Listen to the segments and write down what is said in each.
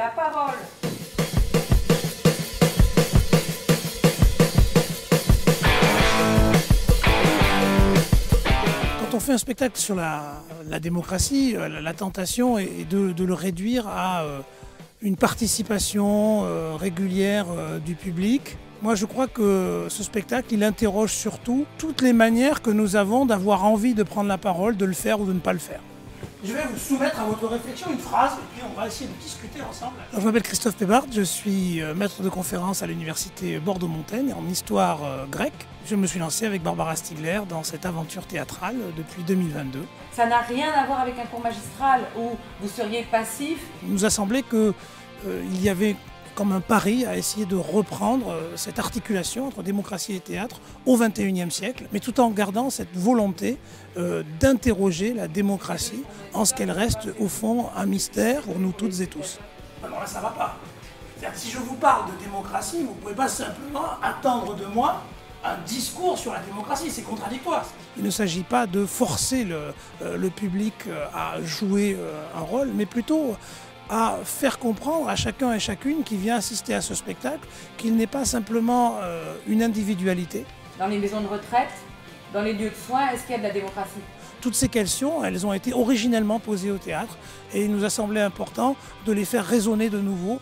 la parole. Quand on fait un spectacle sur la démocratie, la tentation est de le réduire à une participation régulière du public. Moi, je crois que ce spectacle, il interroge surtout toutes les manières que nous avons d'avoir envie de prendre la parole, de le faire ou de ne pas le faire. Je vais vous soumettre à votre réflexion une phrase et puis on va essayer de discuter ensemble. Alors, je m'appelle Christophe Pébard, je suis maître de conférence à l'université Bordeaux-Montaigne en histoire grecque. Je me suis lancé avec Barbara Stigler dans cette aventure théâtrale depuis 2022. Ça n'a rien à voir avec un cours magistral où vous seriez passif. Il nous a semblé qu'il y avait comme un pari à essayer de reprendre cette articulation entre démocratie et théâtre au XXIe siècle, mais tout en gardant cette volonté d'interroger la démocratie en ce qu'elle reste au fond un mystère pour nous toutes et tous. Alors là, ça ne va pas. Si je vous parle de démocratie, vous ne pouvez pas simplement attendre de moi un discours sur la démocratie, c'est contradictoire. Il ne s'agit pas de forcer le public à jouer un rôle, mais plutôt à faire comprendre à chacun et chacune qui vient assister à ce spectacle qu'il n'est pas simplement une individualité. Dans les maisons de retraite, dans les lieux de soins, est-ce qu'il y a de la démocratie? Toutes ces questions, elles ont été originellement posées au théâtre et il nous a semblé important de les faire résonner de nouveau.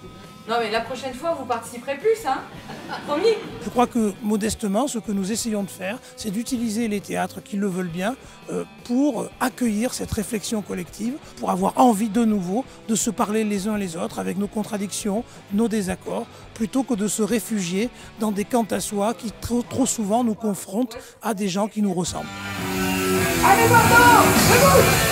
Non mais la prochaine fois, vous participerez plus, hein? Promis. Je crois que, modestement, ce que nous essayons de faire, c'est d'utiliser les théâtres qui le veulent bien pour accueillir cette réflexion collective, pour avoir envie de nouveau de se parler les uns les autres avec nos contradictions, nos désaccords, plutôt que de se réfugier dans des quant à soi qui trop souvent nous confrontent à des gens qui nous ressemblent. Allez, Bordeaux, debout!